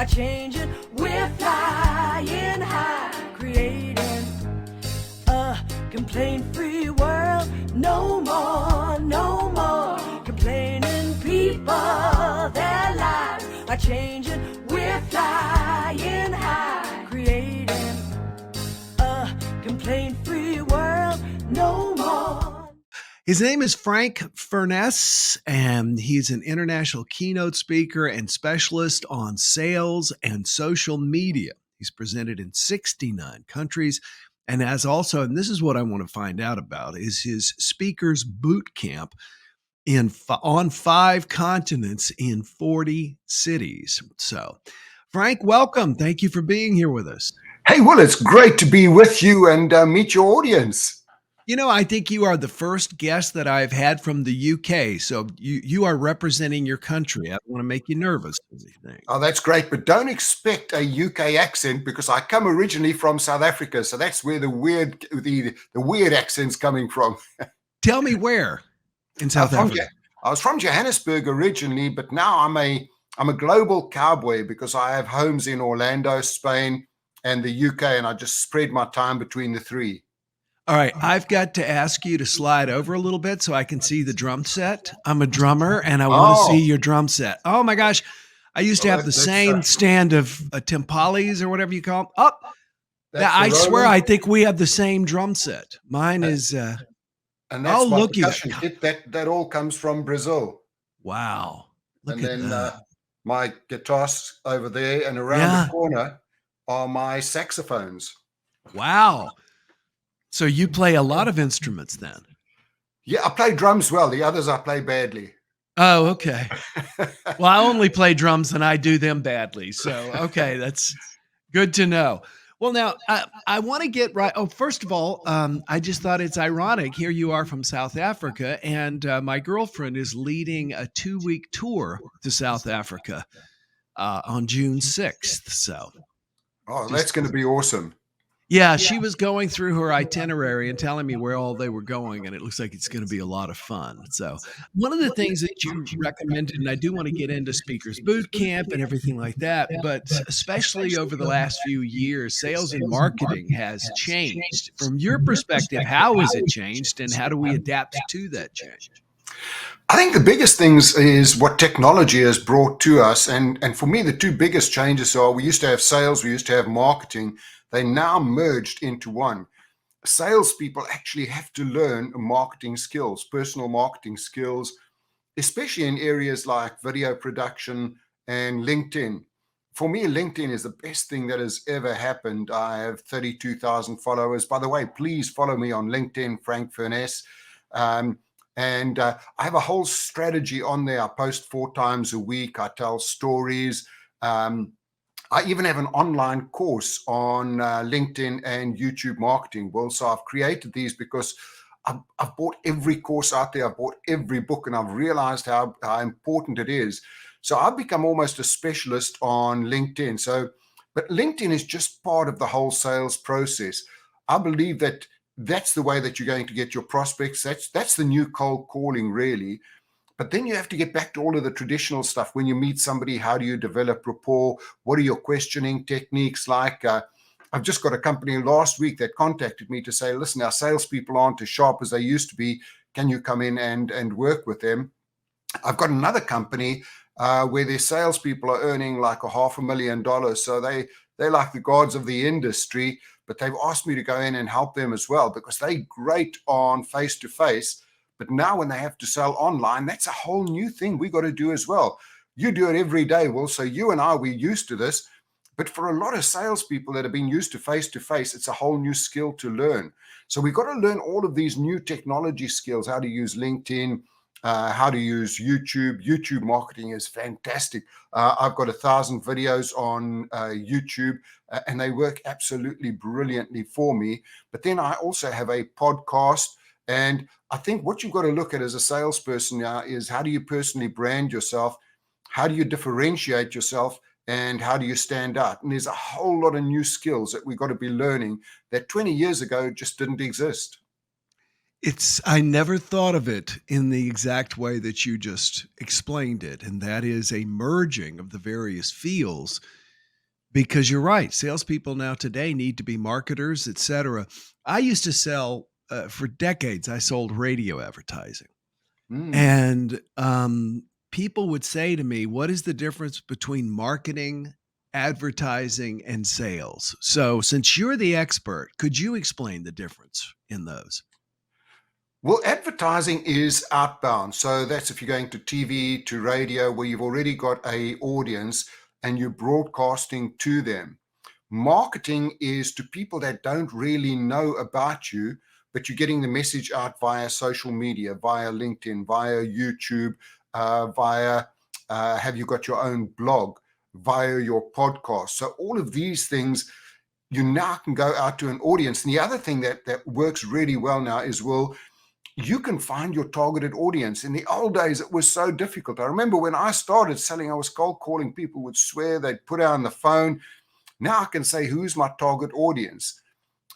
changing. We're flying high, creating a complaint-free world. No more, no more complaining. People, their lives are changing. We're flying high, creating a complaint-free world. No more. His name is Frank Furness, and he's an international keynote speaker and specialist on sales and social media. He's presented in 69 countries and has also, and this is what I want to find out about, is his speakers boot camp on 5 continents in 40 cities. So, Frank, welcome. Thank you for being here with us. Hey, Will, it's great to be with you and meet your audience. You know, I think you are the first guest that I've had from the UK. So you are representing your country. I don't want to make you nervous. Oh, that's great. But don't expect a UK accent because I come originally from South Africa. So that's where the weird accent's coming from. Tell me where in South Africa. I was from Johannesburg originally, but now I'm a global cowboy because I have homes in Orlando, Spain, and the UK, and I just spread my time between the 3. All right, I've got to ask you to slide over a little bit so I can see the drum set. I'm a drummer, and I want to see your drum set. Oh, my gosh. I used to have the same stand of timpalis or whatever you call them. Oh, I swear I think we have the same drum set. Mine is and that's my percussion kit. That all comes from Brazil. Wow. Look at that. My guitars over there, and around the corner are my saxophones. Wow. So you play a lot of instruments then? Yeah, I play drums well. The others I play badly. Oh, okay. Well, I only play drums and I do them badly. So, okay, that's good to know. Well, now I want to get right. Oh, first of all, I just thought it's ironic. Here you are from South Africa, and my girlfriend is leading a 2-week tour to South Africa on June 6th. So, that's going to be awesome. Yeah, she was going through her itinerary and telling me where all they were going, and it looks like it's going to be a lot of fun. So one of the things that you recommended, and I do want to get into Speakers Bootcamp and everything like that, but especially over the last few years, sales and marketing has changed. From your perspective, how has it changed, and how do we adapt to that change? I think the biggest things is what technology has brought to us. And for me, the 2 biggest changes are we used to have sales, we used to have marketing. They now merged into one. Salespeople actually have to learn marketing skills, personal marketing skills, especially in areas like video production and LinkedIn. For me, LinkedIn is the best thing that has ever happened. I have 32,000 followers. By the way, please follow me on LinkedIn, Frank Furness. And I have a whole strategy on there. I post 4 times a week. I tell stories. I even have an online course on LinkedIn and YouTube marketing. Well, so I've created these because I've bought every course out there. I've bought every book, and I've realized how important it is. So I've become almost a specialist on LinkedIn. But LinkedIn is just part of the whole sales process. I believe that that's the way that you're going to get your prospects. That's the new cold calling, really. But then you have to get back to all of the traditional stuff. When you meet somebody, how do you develop rapport? What are your questioning techniques like? I've just got a company last week that contacted me to say, listen, our salespeople aren't as sharp as they used to be. Can you come in and work with them? I've got another company where their salespeople are earning like $500,000. So they're like the gods of the industry, but they've asked me to go in and help them as well because they're great on face-to-face. But now when they have to sell online, that's a whole new thing we got to do as well. You do it every day, Will. So you and I, we're used to this. But for a lot of salespeople that have been used to face-to-face, it's a whole new skill to learn. So we've got to learn all of these new technology skills, how to use LinkedIn, how to use YouTube. YouTube marketing is fantastic. I've got 1,000 videos on YouTube, and they work absolutely brilliantly for me. But then I also have a podcast. And I think what you've got to look at as a salesperson now is how do you personally brand yourself? How do you differentiate yourself? And how do you stand out? And there's a whole lot of new skills that we've got to be learning that 20 years ago just didn't exist. I never thought of it in the exact way that you just explained it. And that is a merging of the various fields because you're right. Salespeople now today need to be marketers, etc. I used to sell for decades. I sold radio advertising, Mm. and people would say to me, "What is the difference between marketing, advertising, and sales?" So, since you're the expert, could you explain the difference in those? Well, advertising is outbound. So that's if you're going to TV, to radio, where you've already got a audience and you're broadcasting to them. Marketing is to people that don't really know about you, but you're getting the message out via social media, via LinkedIn, via YouTube, via have you got your own blog, via your podcast. So all of these things you now can go out to an audience. And the other thing that works really well now is, well, you can find your targeted audience. In the old days, it was so difficult. I remember when I started selling, I was cold calling. People would swear they'd put out on the phone. Now I can say, who's my target audience?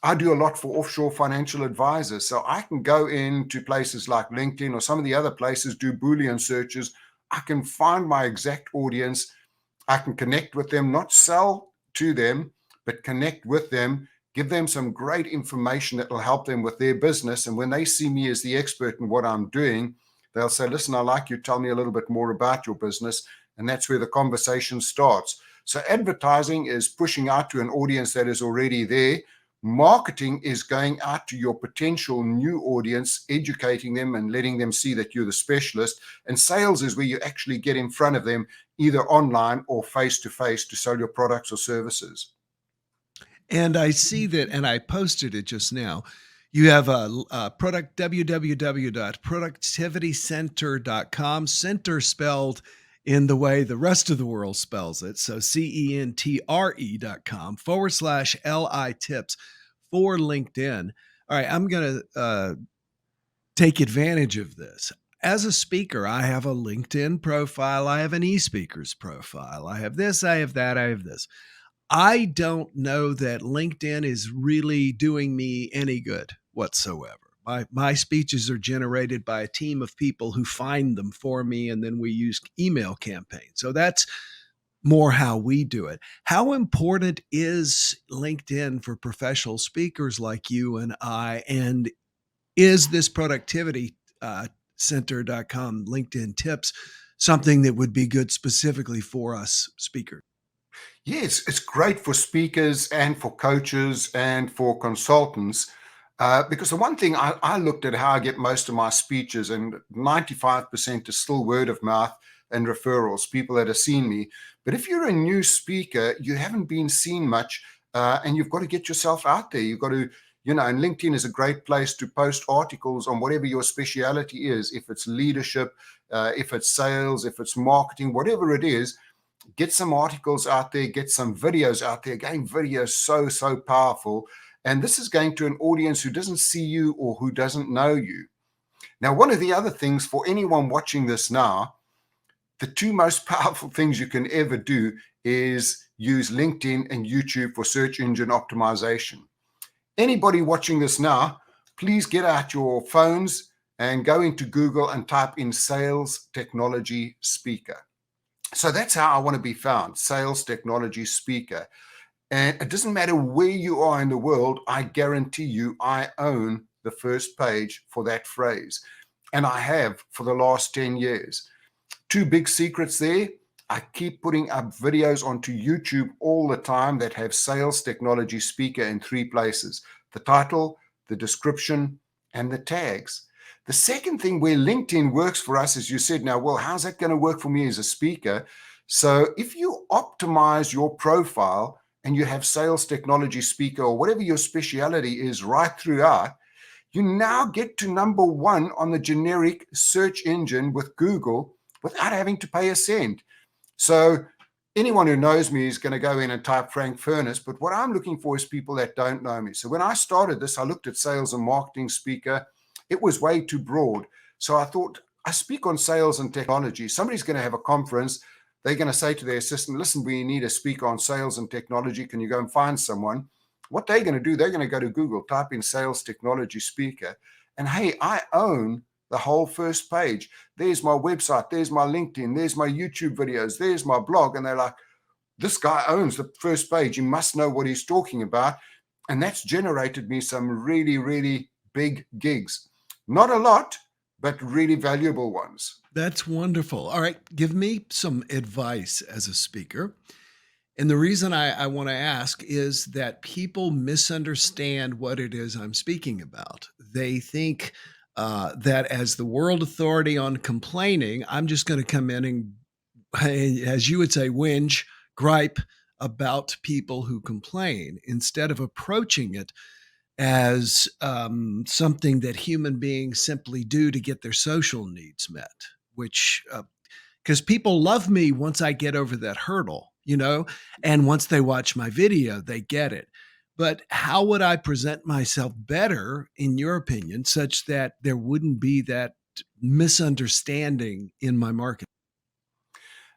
I do a lot for offshore financial advisors. So I can go into places like LinkedIn or some of the other places, do Boolean searches. I can find my exact audience. I can connect with them, not sell to them, but connect with them, give them some great information that will help them with their business. And when they see me as the expert in what I'm doing, they'll say, listen, I like you. Tell me a little bit more about your business. And that's where the conversation starts. So advertising is pushing out to an audience that is already there. Marketing is going out to your potential new audience, educating them and letting them see that you're the specialist. And sales is where you actually get in front of them, either online or face to face, to sell your products or services. And I see that, and I posted it just now. You have a product, www.productivitycenter.com, center spelled in the way the rest of the world spells it. So CENTRE.com /LI tips for LinkedIn. All right, I'm going to take advantage of this. As a speaker, I have a LinkedIn profile. I have an eSpeakers profile. I have this, I have that, I have this. I don't know that LinkedIn is really doing me any good whatsoever. My speeches are generated by a team of people who find them for me, and then we use email campaigns. So that's more how we do it. How important is LinkedIn for professional speakers like you and I? And is this productivity center.com LinkedIn tips something that would be good specifically for us speakers? Yes, it's great for speakers and for coaches and for consultants. Because the one thing I looked at how I get most of my speeches, and 95% is still word of mouth and referrals, people that have seen me. But if you're a new speaker, you haven't been seen much, and you've got to get yourself out there. You've got to, and LinkedIn is a great place to post articles on whatever your speciality is. If it's leadership, if it's sales, if it's marketing, whatever it is, get some articles out there, get some videos out there. Again, video is so powerful. And this is going to an audience who doesn't see you or who doesn't know you. Now, one of the other things for anyone watching this now, the two most powerful things you can ever do is use LinkedIn and YouTube for search engine optimization. Anybody watching this now, please get out your phones and go into Google and type in sales technology speaker. So that's how I want to be found, sales technology speaker. And it doesn't matter where you are in the world, I guarantee you I own the first page for that phrase. And I have for the last 10 years. Two big secrets there. I keep putting up videos onto YouTube all the time that have sales technology speaker in 3 places: the title, the description, and the tags. The second thing where LinkedIn works for us, as you said, now, well, how's that going to work for me as a speaker? So if you optimize your profile and you have sales technology speaker or whatever your speciality is right throughout, you now get to number 1 on the generic search engine with Google without having to pay a cent. So anyone who knows me is going to go in and type Frank Furness, but what I'm looking for is people that don't know me. So when I started this, I looked at sales and marketing speaker. It was way too broad. So I thought, I speak on sales and technology. Somebody's going to have a conference. They're going to say to their assistant, listen, we need a speaker on sales and technology. Can you go and find someone? What they're going to do, they're going to go to Google, type in sales technology speaker. And hey, I own the whole first page. There's my website. There's my LinkedIn. There's my YouTube videos. There's my blog. And they're like, this guy owns the first page. He must know what he's talking about. And that's generated me some really, really big gigs. Not a lot, but really valuable ones. That's wonderful. All right, give me some advice as a speaker. And the reason I want to ask is that people misunderstand what it is I'm speaking about. They think that as the world authority on complaining, I'm just going to come in and, as you would say, whinge, gripe about people who complain instead of approaching it as something that human beings simply do to get their social needs met, which because people love me once I get over that hurdle, and once they watch my video, they get it. But how would I present myself better, in your opinion, such that there wouldn't be that misunderstanding in my marketing?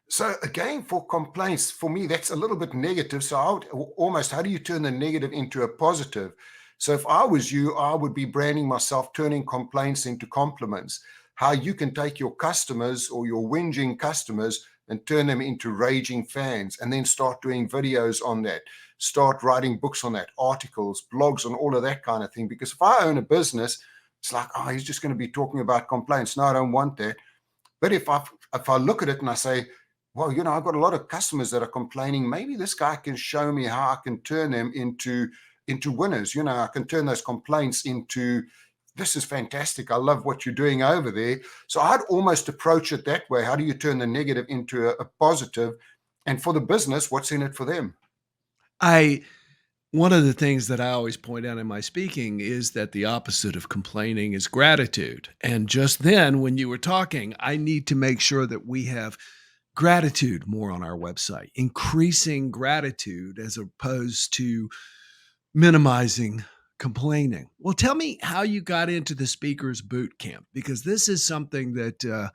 So again, for complaints, for me, that's a little bit negative. So I would almost, how do you turn the negative into a positive? So if I was you, I would be branding myself, turning complaints into compliments. How you can take your customers or your whinging customers and turn them into raging fans, and then start doing videos on that, start writing books on that, articles, blogs, on all of that kind of thing. Because if I own a business, it's like, oh, he's just going to be talking about complaints. No, I don't want that. But if I look at it and I say, well, I've got a lot of customers that are complaining. Maybe this guy can show me how I can turn them into winners. I can turn those complaints into, this is fantastic. I love what you're doing over there. So I'd almost approach it that way. How do you turn the negative into a positive? And for the business, what's in it for them? One of the things that I always point out in my speaking is that the opposite of complaining is gratitude. And just then, when you were talking, I need to make sure that we have gratitude more on our website, increasing gratitude as opposed to minimizing complaining. Well, tell me how you got into the Speakers Bootcamp, because this is something that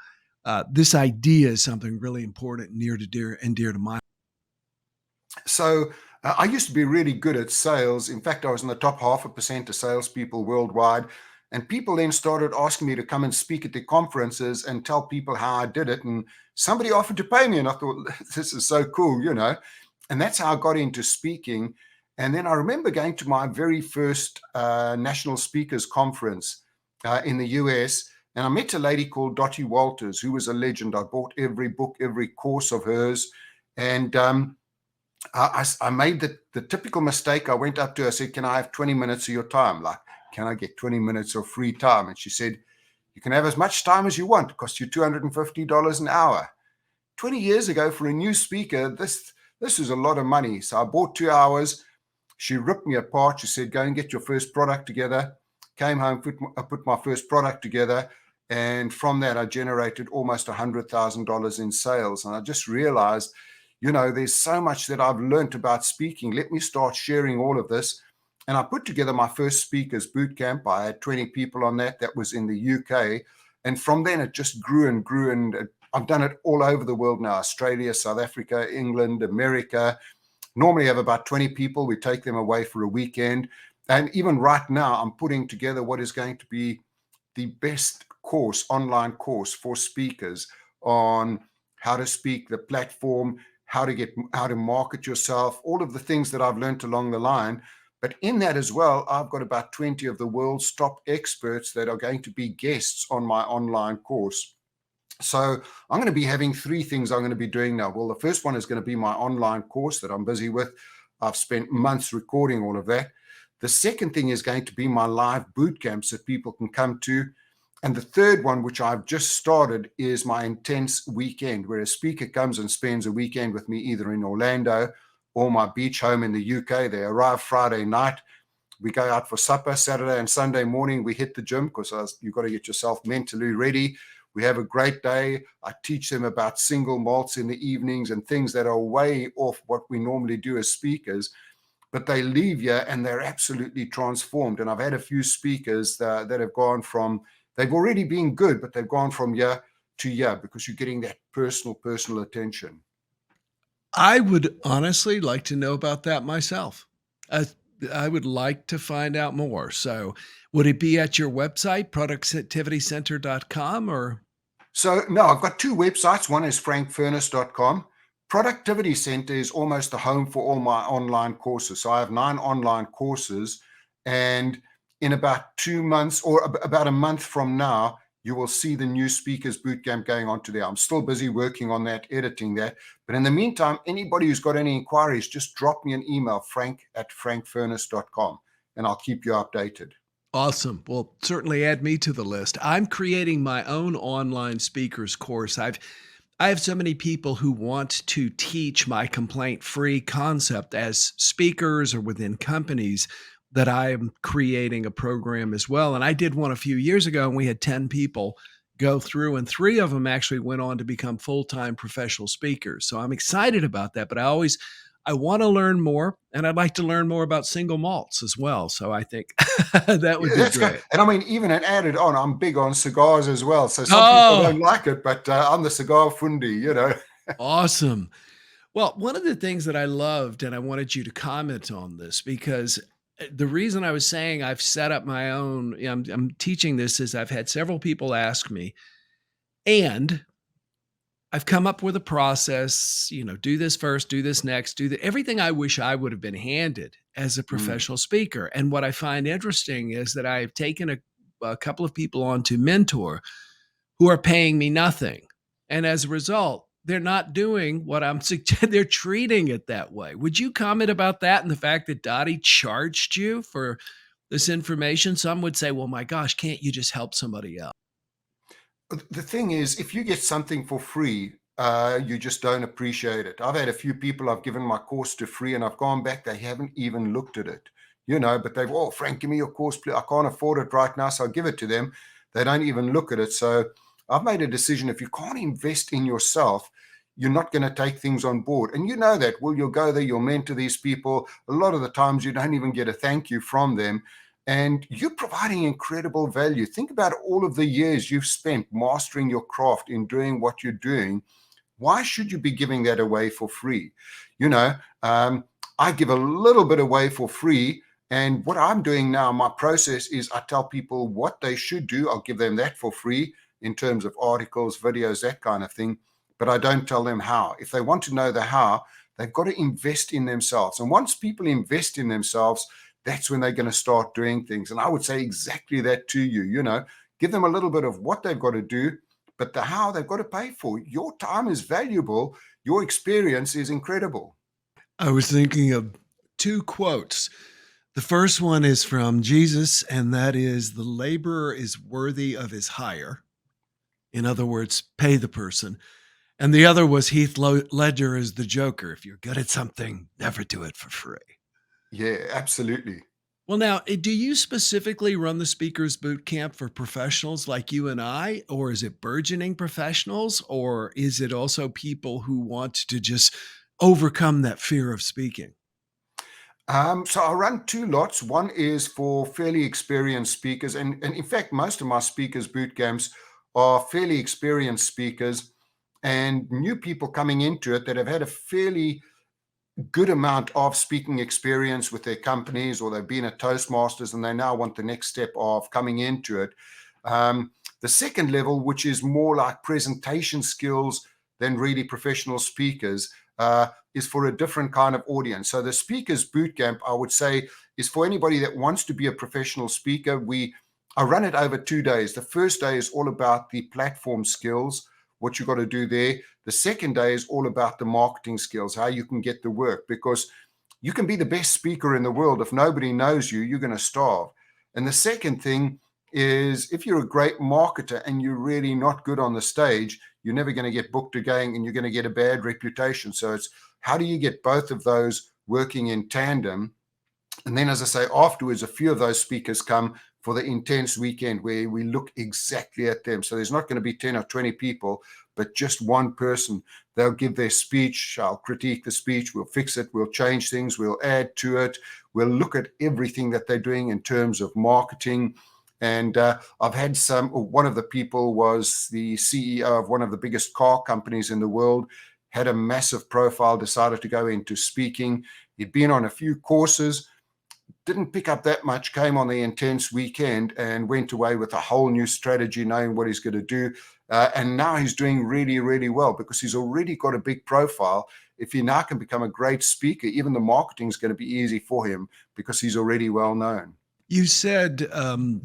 this idea is something really important, near to dear and dear to my. So I used to be really good at sales. In fact, I was in the top 0.5% of salespeople worldwide. And people then started asking me to come and speak at their conferences and tell people how I did it. And somebody offered to pay me. And I thought, this is so cool, And that's how I got into speaking. And then I remember going to my very first National Speakers Conference in the US. And I met a lady called Dottie Walters, who was a legend. I bought every book, every course of hers. And I made the typical mistake. I went up to her, I said, can I have 20 minutes of your time? Like, can I get 20 minutes of free time? And she said, you can have as much time as you want. It costs you $250 an hour. 20 years ago, for a new speaker, this is a lot of money. So I bought 2 hours. She ripped me apart. She said, go and get your first product together. Came home, put my first product together. And from that, I generated almost $100,000 in sales. And I just realized, there's so much that I've learned about speaking. Let me start sharing all of this. And I put together my first Speakers Bootcamp. I had 20 people on that. That was in the UK. And from then, it just grew and grew. And I've done it all over the world now: Australia, South Africa, England, America. Normally I have about 20 people. We take them away for a weekend. And even right now, I'm putting together what is going to be the best course, online course for speakers on how to speak, the platform, how to market yourself, all of the things that I've learned along the line. But in that as well, I've got about 20 of the world's top experts that are going to be guests on my online course. So I'm going to be having 3 things I'm going to be doing now. Well, the first one is going to be my online course that I'm busy with. I've spent months recording all of that. The second thing is going to be my live boot camps that people can come to. And the third one, which I've just started, is my intense weekend, where a speaker comes and spends a weekend with me, either in Orlando or my beach home in the UK. They arrive Friday night. We go out for supper. Saturday and Sunday morning, we hit the gym, because you've got to get yourself mentally ready. We have a great day. I teach them about single malts in the evenings and things that are way off what we normally do as speakers. But they leave here and they're absolutely transformed. And I've had a few speakers that have gone from, they've already been good, but they've gone from year to year, because you're getting that personal attention. I would honestly like to know about that myself. I would like to find out more. So would it be at your website, productivitycenter.com, or? So no, I've got 2 websites. One is frankfurness.com, Productivity Center is almost the home for all my online courses. So I have 9 online courses, and in about 2 months or about a month from now, you will see the new speakers bootcamp going on to there. I'm still busy working on that, editing that. But in the meantime, anybody who's got any inquiries, just drop me an email, frank@frankfurness.com, and I'll keep you updated. Awesome. Well, certainly add me to the list. I'm creating my own online speakers course. I have so many people who want to teach my complaint-free concept as speakers or within companies that I am creating a program as well. And I did one a few years ago, and we had 10 people go through, and 3 of them actually went on to become full-time professional speakers. So I'm excited about that, but I want to learn more, and I'd like to learn more about single malts as well. So I think that would Yeah, be that's good. great. And I mean, even an added on, I'm big on cigars as well. So some people Oh, don't like it, but I'm the cigar fundi. awesome. Well, one of the things that I loved, and I wanted you to comment on this because the reason I was saying I've set up my own, I'm teaching this is I've had several people ask me, and I've come up with a process, do this first, do this next, everything I wish I would have been handed as a Mm. professional speaker. And what I find interesting is that I've taken a couple of people on to mentor who are paying me nothing. And as a result, they're not doing what I'm suggesting. They're treating it that way. Would you comment about that and the fact that Dottie charged you for this information? Some would say, well, my gosh, can't you just help somebody else? The thing is, if you get something for free, you just don't appreciate it. I've had a few people I've given my course to free, and I've gone back, they haven't even looked at it, but they've, oh, Frank, give me your course, please. I can't afford it right now, so I'll give it to them. They don't even look at it. So I've made a decision. If you can't invest in yourself, you're not going to take things on board. And you know that. Well, you'll go there, you'll mentor these people. A lot of the times you don't even get a thank you from them. And you're providing incredible value. Think about all of the years you've spent mastering your craft in doing what you're doing. Why should you be giving that away for free? You know, um, I give a little bit away for free. And what I'm doing now, my process is I tell people what they should do. I'll give them that for free in terms of articles, videos, that kind of thing. But I don't tell them how. If they want to know the how, they've got to invest in themselves. And once people invest in themselves, that's when they're going to start doing things. And I would say exactly that to you. Give them a little bit of what they've got to do, but the how they've got to pay for. Your time is valuable. Your experience is incredible. I was thinking of 2 quotes. The first one is from Jesus, and that is the laborer is worthy of his hire. In other words, pay the person. And the other was Heath Ledger as the Joker. If you're good at something, never do it for free. Yeah, absolutely. Well, now, do you specifically run the Speakers Boot Camp for professionals like you and I, or is it burgeoning professionals, or is it also people who want to just overcome that fear of speaking? So I run 2 lots. One is for fairly experienced speakers. And in fact, most of my speakers boot camps are fairly experienced speakers and new people coming into it that have had a fairly good amount of speaking experience with their companies, or they've been at Toastmasters and they now want the next step of coming into it. The second level, which is more like presentation skills than really professional speakers, is for a different kind of audience. So the Speakers Bootcamp, I would say, is for anybody that wants to be a professional speaker. I run it over 2 days. The first day is all about the platform skills, what you got to do there. The second day is all about the marketing skills, how you can get the work, because you can be the best speaker in the world. If nobody knows you, you're going to starve. And the second thing is, if you're a great marketer and you're really not good on the stage, you're never going to get booked again and you're going to get a bad reputation. So it's how do you get both of those working in tandem? And then, as I say, afterwards, a few of those speakers come for the intense weekend where we look exactly at them. So there's not going to be 10 or 20 people, but just one person. They'll give their speech. I'll critique the speech. We'll fix it. We'll change things. We'll add to it. We'll look at everything that they're doing in terms of marketing. And I've had one of the people was the CEO of one of the biggest car companies in the world, had a massive profile, decided to go into speaking. He'd been on a few courses, didn't pick up that much, came on the intense weekend and went away with a whole new strategy, knowing what he's going to do. And now he's doing really, really well because he's already got a big profile. If he now can become a great speaker, even the marketing is going to be easy for him because he's already well known. You said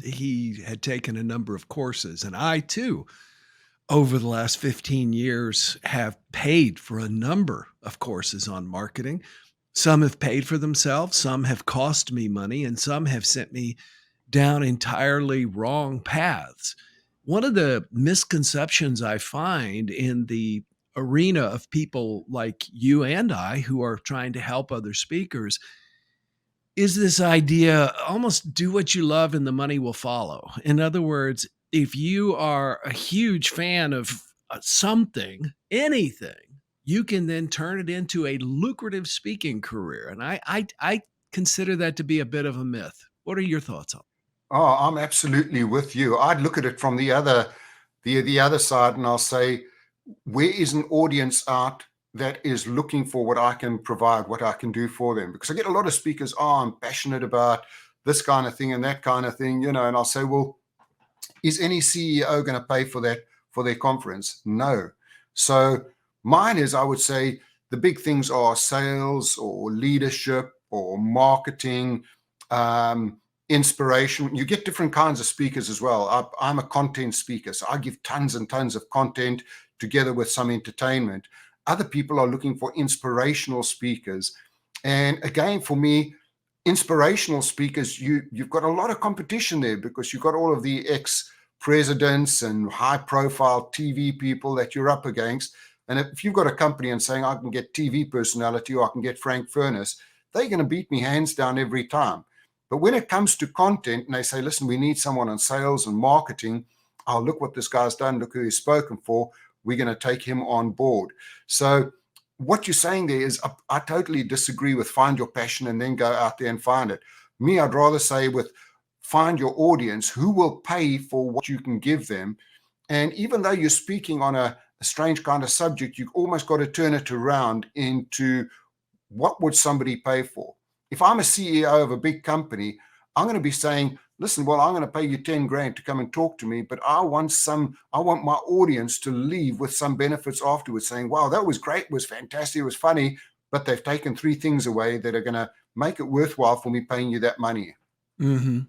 he had taken a number of courses, and I too, over the last 15 years, have paid for a number of courses on marketing. Some have paid for themselves, some have cost me money, and some have sent me down entirely wrong paths. One of the misconceptions I find in the arena of people like you and I who are trying to help other speakers is this idea almost do what you love and the money will follow. In other words, if you are a huge fan of something, anything, you can then turn it into a lucrative speaking career. And I consider that to be a bit of a myth. What are your thoughts on? Oh, I'm absolutely with you. I'd look at it from the other side, and I'll say, where is an audience out that is looking for what I can provide, what I can do for them? Because I get a lot of speakers, I'm passionate about this kind of thing and that kind of thing, and I'll say, well, is any CEO going to pay for that for their conference? No. So mine is, I would say, the big things are sales or leadership or marketing, inspiration. You get different kinds of speakers as well. I'm a content speaker, so I give tons and tons of content together with some entertainment. Other people are looking for inspirational speakers. And again, for me, inspirational speakers, you've got a lot of competition there because you've got all of the ex-presidents and high-profile TV people that you're up against. And if you've got a company and saying, I can get TV personality or I can get Frank Furness, they're going to beat me hands down every time. But when it comes to content and they say, listen, we need someone on sales and marketing, oh, look what this guy's done, look who he's spoken for, we're going to take him on board. So what you're saying there is, I totally disagree with find your passion and then go out there and find it. Me, I'd rather say with find your audience who will pay for what you can give them. And even though you're speaking on a strange kind of subject, you've almost got to turn it around into what would somebody pay for? If I'm a CEO of a big company, I'm going to be saying, listen, well, I'm going to pay you 10 grand to come and talk to me, but I want my audience to leave with some benefits afterwards saying, wow, that was great. It was fantastic. It was funny, but they've taken 3 things away that are going to make it worthwhile for me paying you that money. Mm-hmm.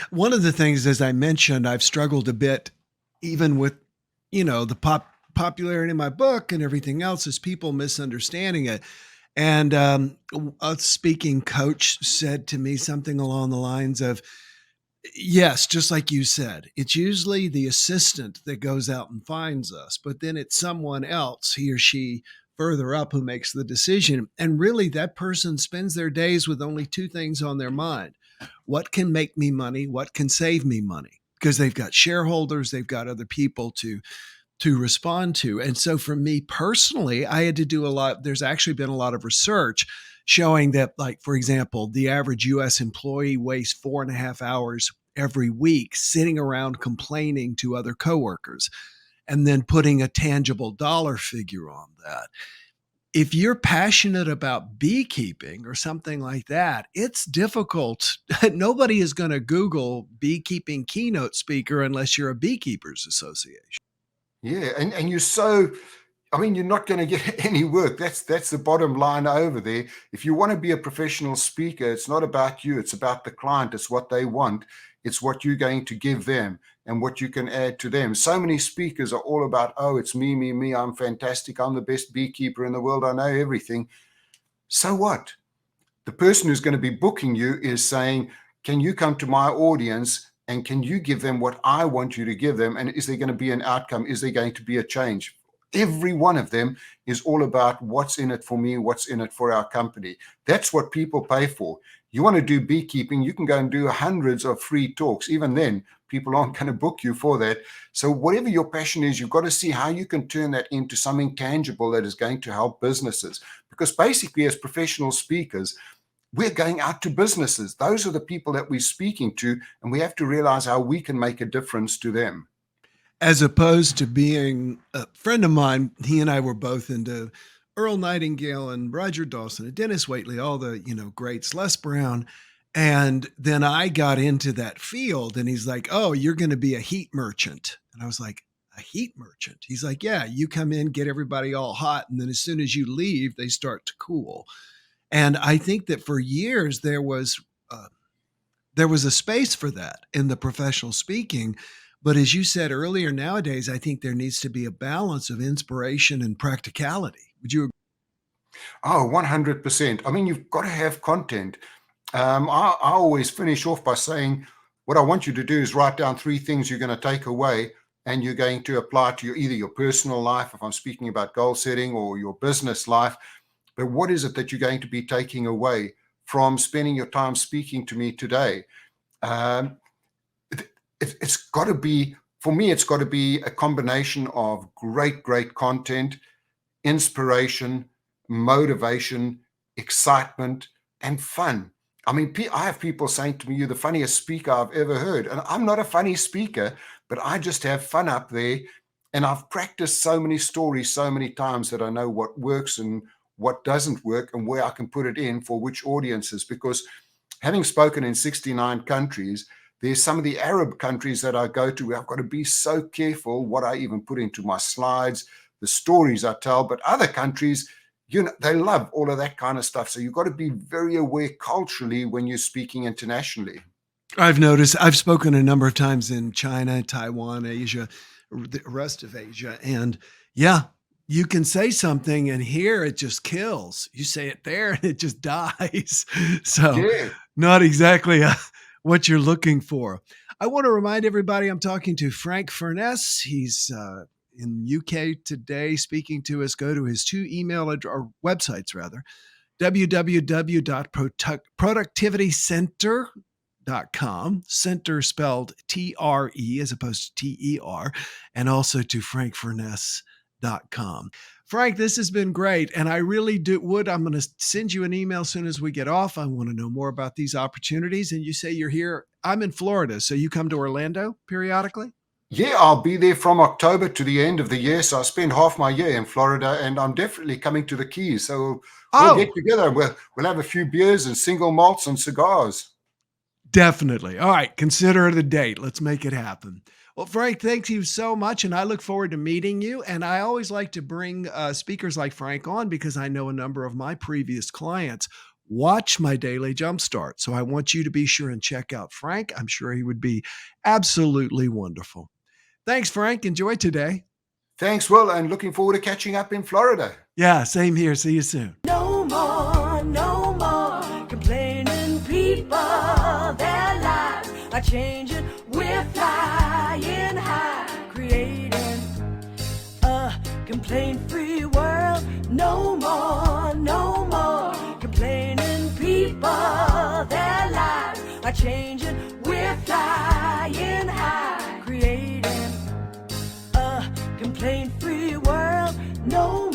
One of the things, as I mentioned, I've struggled a bit, even with, the popularity of my book and everything else, is people misunderstanding it. And a speaking coach said to me something along the lines of, yes, just like you said, it's usually the assistant that goes out and finds us, but then it's someone else, he or she further up, who makes the decision. And really, that person spends their days with only 2 things on their mind. What can make me money? What can save me money? Because they've got shareholders, they've got other people to respond to. And so for me personally, I had to do a lot. There's actually been a lot of research showing that, like, for example, the average US employee wastes 4.5 hours every week sitting around complaining to other coworkers and then putting a tangible dollar figure on that. If you're passionate about beekeeping or something like that, it's difficult. Nobody is going to Google beekeeping keynote speaker unless you're a beekeepers association. Yeah, and you're not going to get any work. That's the bottom line over there. If you want to be a professional speaker, it's not about you. It's about the client. It's what they want. It's what you're going to give them and what you can add to them. So many speakers are all about, oh, it's me, me, me. I'm fantastic. I'm the best beekeeper in the world. I know everything. So what? The person who's going to be booking you is saying, can you come to my audience and can you give them what I want you to give them? And is there going to be an outcome? Is there going to be a change? Every one of them is all about what's in it for me, what's in it for our company. That's what people pay for. You want to do beekeeping, you can go and do hundreds of free talks. Even then, people aren't going to book you for that. So whatever your passion is, you've got to see how you can turn that into something tangible that is going to help businesses. Because basically, as professional speakers, we're going out to businesses. Those are the people that we're speaking to, and we have to realize how we can make a difference to them. As opposed to being a friend of mine, he and I were both into Earl Nightingale and Roger Dawson and Dennis Waitley, all the, greats, Les Brown. And then I got into that field and he's like, oh, you're going to be a heat merchant. And I was like, a heat merchant. He's like, yeah, you come in, get everybody all hot, and then as soon as you leave, they start to cool. And I think that for years there was a space for that in the professional speaking. But as you said earlier, nowadays, I think there needs to be a balance of inspiration and practicality. Would you agree? Oh, 100%. I mean, you've got to have content. I always finish off by saying, what I want you to do is write down 3 things you're going to take away and you're going to apply to either your personal life, if I'm speaking about goal setting, or your business life. But what is it that you're going to be taking away from spending your time speaking to me today? It's got to be, for me, it's got to be a combination of great content, inspiration, motivation, excitement, and fun. I mean, I have people saying to me, you're the funniest speaker I've ever heard. And I'm not a funny speaker, but I just have fun up there. And I've practiced so many stories so many times that I know what works and what doesn't work and where I can put it in for which audiences. Because having spoken in 69 countries, there's some of the Arab countries that I go to where I've got to be so careful what I even put into my slides, the stories I tell. But other countries, they love all of that kind of stuff. So you've got to be very aware culturally when you're speaking internationally. I've noticed, I've spoken a number of times in China, Taiwan, Asia, the rest of Asia. And yeah, you can say something and here it just kills. You say it there and it just dies. So Yeah. not exactly what you're looking for. I want to remind everybody I'm talking to Frank Furness. He's in UK today speaking to us. Go to his 2 email or websites rather, www.productivitycenter.com, center spelled TRE as opposed to TER, and also to frankfurness.com. Frank, this has been great. And I really I'm going to send you an email as soon as we get off. I want to know more about these opportunities. And you say you're here. I'm in Florida. So you come to Orlando periodically? Yeah, I'll be there from October to the end of the year. So I spend half my year in Florida, and I'm definitely coming to the Keys. So we'll get together. We'll have a few beers and single malts and cigars. Definitely. All right. Consider it a date. Let's make it happen. Well, Frank, thank you so much. And I look forward to meeting you. And I always like to bring speakers like Frank on because I know a number of my previous clients watch my daily Jumpstart. So I want you to be sure and check out Frank. I'm sure he would be absolutely wonderful. Thanks, Frank. Enjoy today. Thanks, Will, and looking forward to catching up in Florida. Yeah, same here. See you soon. No more complaining people. Their lives are changing. We're flying high, creating a complaint-free world. No more complaining people. Their lives are changing. We're flying high, creating a complaint-free world. No